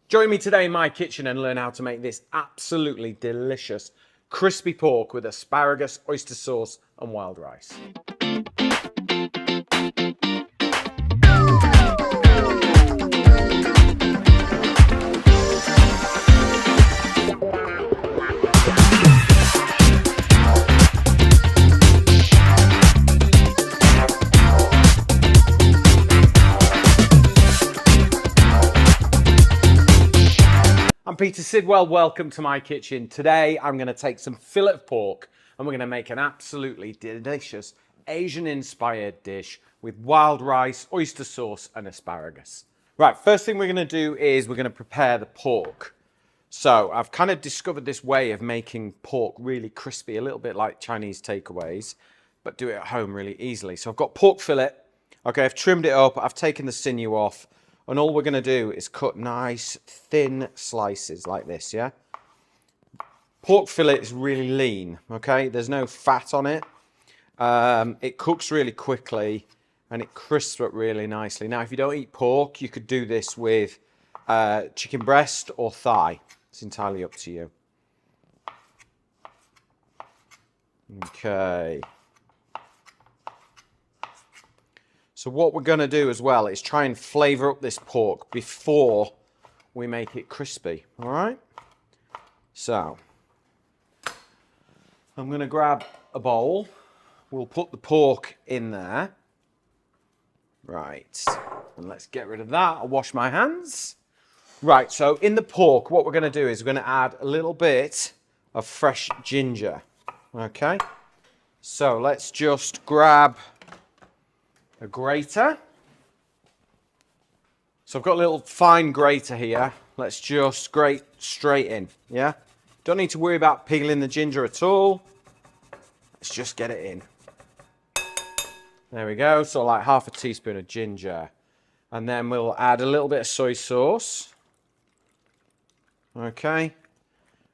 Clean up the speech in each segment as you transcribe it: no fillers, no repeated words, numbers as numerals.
Join me today in my kitchen and learn how to make this absolutely delicious crispy pork with asparagus, oyster sauce and wild rice. I'm Peter Sidwell, welcome to my kitchen. Today I'm going to take some fillet of pork and we're going to make an absolutely delicious Asian-inspired dish with wild rice, oyster sauce and asparagus. Right, first thing we're going to do is we're going to prepare the pork. So I've kind of discovered this way of making pork really crispy, a little bit like Chinese takeaways, but do it at home really easily. So I've got pork fillet. Okay, I've trimmed it up, I've taken the sinew off. And all we're going to do is cut nice, thin slices like this, yeah? Pork fillet is really lean, okay? There's no fat on it. It cooks really quickly and it crisps up really nicely. Now, if you don't eat pork, you could do this with chicken breast or thigh. It's entirely up to you. Okay. So what we're going to do as well is try and flavour up this pork before we make it crispy, all right? So I'm going to grab a bowl. We'll put the pork in there. Right, and let's get rid of that. I'll wash my hands. Right, so in the pork, what we're going to do is we're going to add a little bit of fresh ginger, okay? So let's just grab a grater. So I've got a little fine grater here. Let's just grate straight in, yeah? Don't need to worry about peeling the ginger at all. Let's just get it in. There we go, so like half a teaspoon of ginger. And then we'll add a little bit of soy sauce. Okay.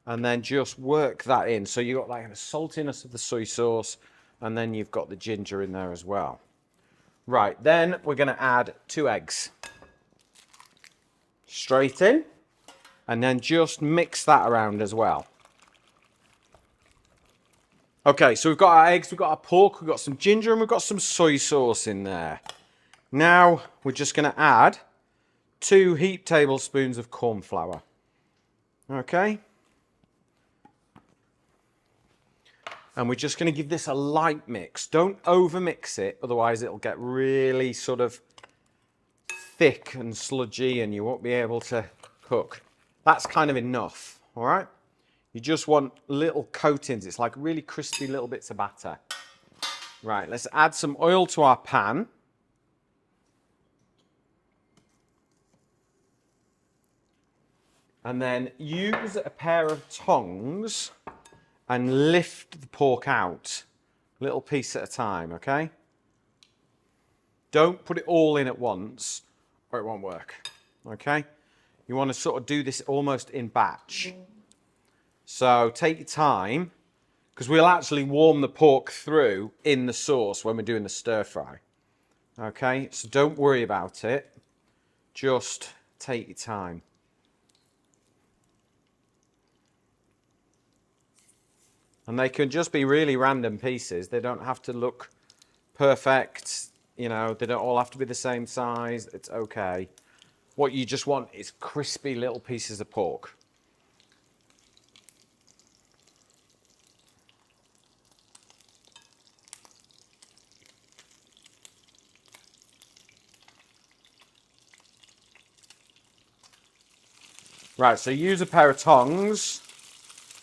And then just work that in. So you've got like the saltiness of the soy sauce, and then you've got the ginger in there as well. Right, then we're going to add 2 eggs. Straight in. And then just mix that around as well. Okay, so we've got our eggs, we've got our pork, we've got some ginger, and we've got some soy sauce in there. Now, we're just going to add 2 heaped tablespoons of corn flour. Okay. And we're just going to give this a light mix. Don't over mix it, otherwise it'll get really sort of thick and sludgy and you won't be able to cook. That's kind of enough, all right? You just want little coatings. It's like really crispy little bits of batter. Right, let's add some oil to our pan. And then use a pair of tongs and lift the pork out, little piece at a time, okay? Don't put it all in at once or it won't work, okay? You want to sort of do this almost in batch. So take your time, because we'll actually warm the pork through in the sauce when we're doing the stir fry, okay? So don't worry about it, just take your time. And they can just be really random pieces. They don't have to look perfect. You know, they don't all have to be the same size. It's okay. What you just want is crispy little pieces of pork. Right, so use a pair of tongs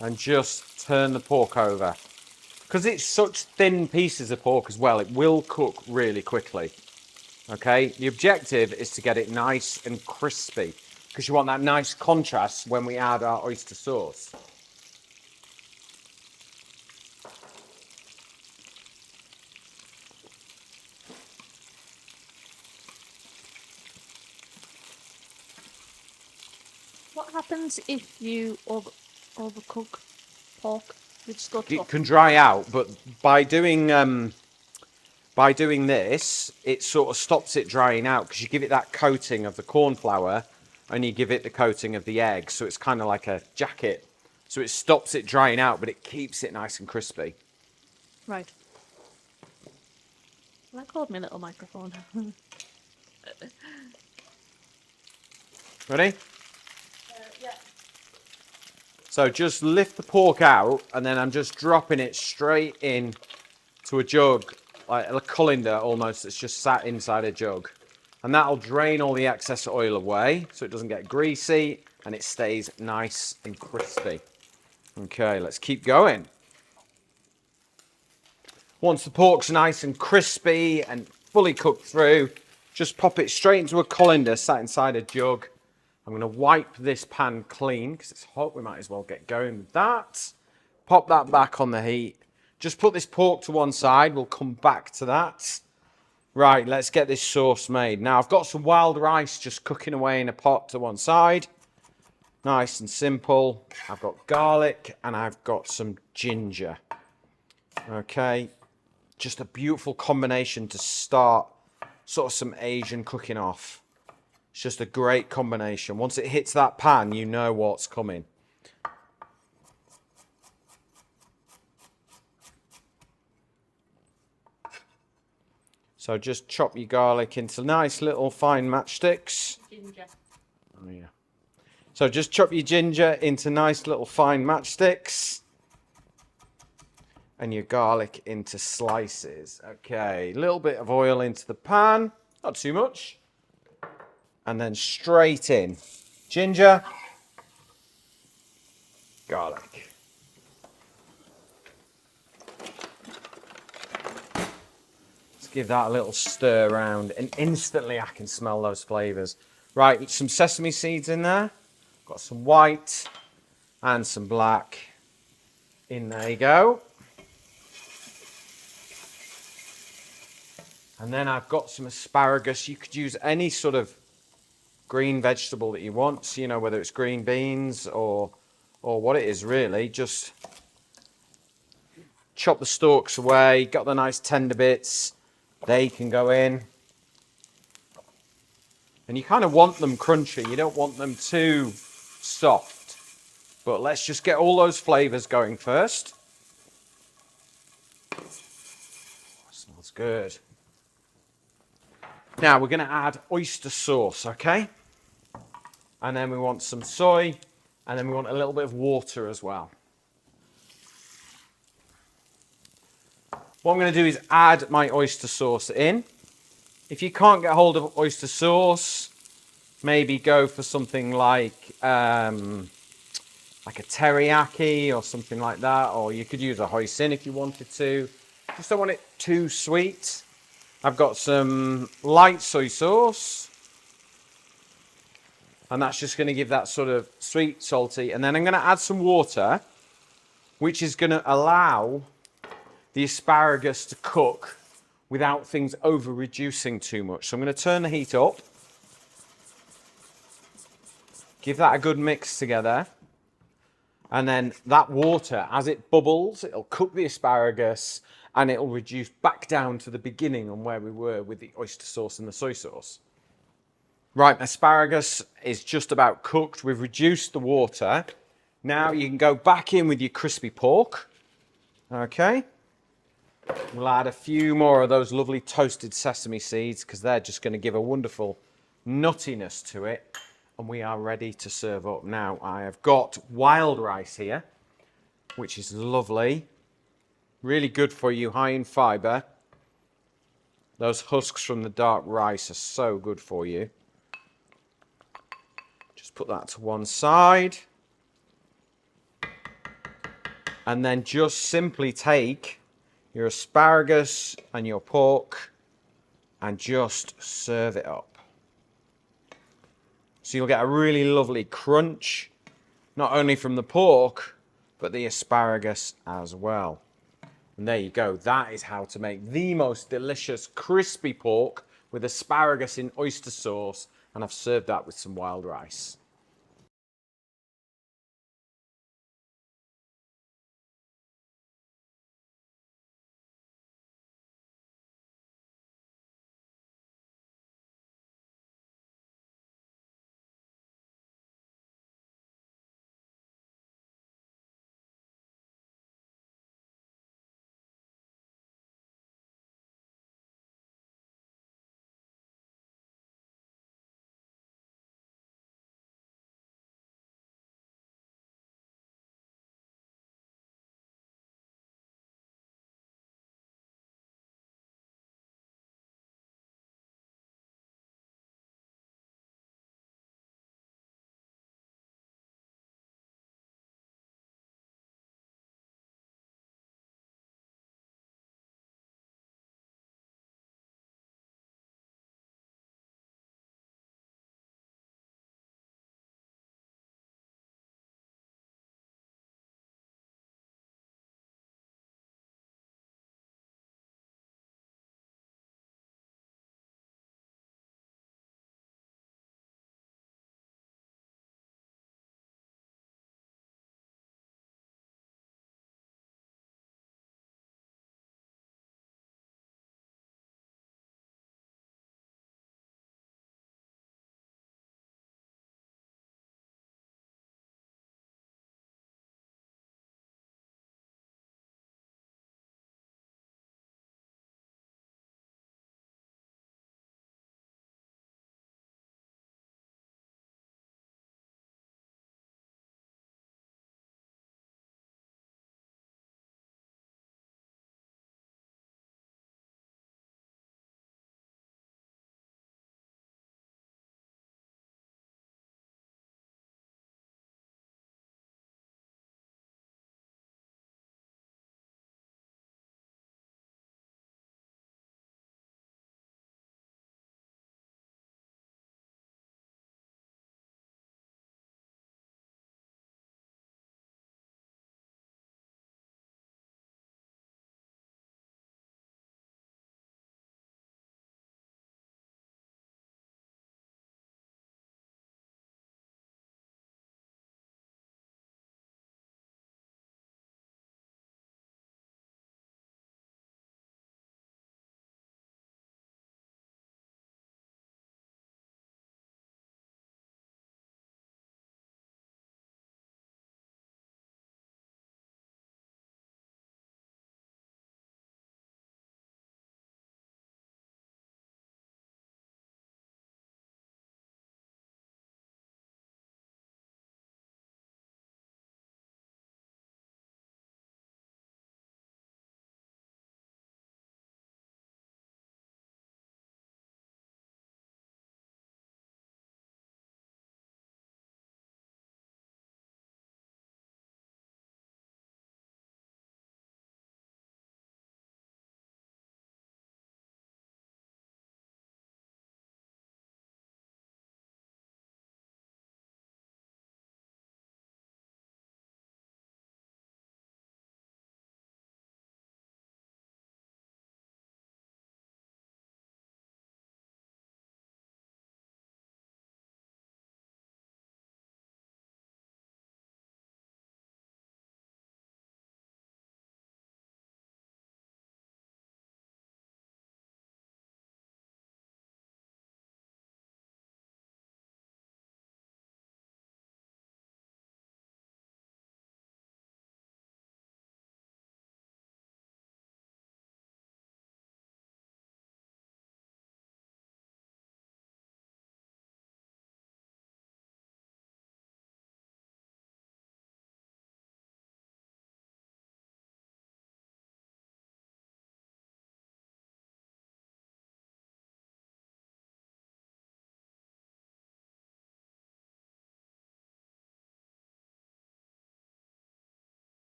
and just turn the pork over. Because it's such thin pieces of pork as well, it will cook really quickly. Okay, the objective is to get it nice and crispy, because you want that nice contrast when we add our oyster sauce. What happens if you overcook pork? It can dry out, but by doing this, it sort of stops it drying out because you give it that coating of the corn flour and you give it the coating of the egg, so it's kind of like a jacket. So it stops it drying out, but it keeps it nice and crispy. Right. That called me little microphone. Ready? Yeah. So just lift the pork out, and then I'm just dropping it straight in to a jug, like a colander almost, that's just sat inside a jug. And that'll drain all the excess oil away, so it doesn't get greasy, and it stays nice and crispy. Okay, let's keep going. Once the pork's nice and crispy and fully cooked through, just pop it straight into a colander sat inside a jug. I'm going to wipe this pan clean because it's hot. We might as well get going with that. Pop that back on the heat. Just put this pork to one side. We'll come back to that. Right, let's get this sauce made. Now, I've got some wild rice just cooking away in a pot to one side. Nice and simple. I've got garlic and I've got some ginger. Okay, just a beautiful combination to start sort of some Asian cooking off. It's just a great combination. Once it hits that pan, you know what's coming. So just chop your garlic into nice little fine matchsticks. Ginger. Oh yeah. So just chop your ginger into nice little fine matchsticks. And your garlic into slices. Okay, a little bit of oil into the pan, not too much. And then straight in ginger, garlic. Let's give that a little stir around, and instantly I can smell those flavors. Right, some sesame seeds in there. Got some white and some black. In there you go. And then I've got some asparagus. You could use any sort of green vegetable that you want. So, you know, whether it's green beans or what it is really. Just chop the stalks away. Got the nice tender bits. They can go in. And you kind of want them crunchy. You don't want them too soft. But let's just get all those flavors going first. Oh, smells good. Now we're going to add oyster sauce, okay? And then we want some soy, and then we want a little bit of water as well. What I'm going to do is add my oyster sauce in. If you can't get hold of oyster sauce, maybe go for something like a teriyaki or something like that, or you could use a hoisin if you wanted to. Just don't want it too sweet. I've got some light soy sauce, and that's just going to give that sort of sweet, salty. And then I'm going to add some water, which is going to allow the asparagus to cook without things over reducing too much. So I'm going to turn the heat up, give that a good mix together, and then that water, as it bubbles, it'll cook the asparagus, and it'll reduce back down to the beginning on where we were with the oyster sauce and the soy sauce. Right, asparagus is just about cooked. We've reduced the water. Now you can go back in with your crispy pork. Okay. We'll add a few more of those lovely toasted sesame seeds because they're just going to give a wonderful nuttiness to it. And we are ready to serve up. Now I have got wild rice here, which is lovely. Really good for you, high in fibre. Those husks from the dark rice are so good for you. Just put that to one side. And then just simply take your asparagus and your pork and just serve it up. So you'll get a really lovely crunch, not only from the pork, but the asparagus as well. And there you go. That is how to make the most delicious crispy pork with asparagus in oyster sauce. And I've served that with some wild rice.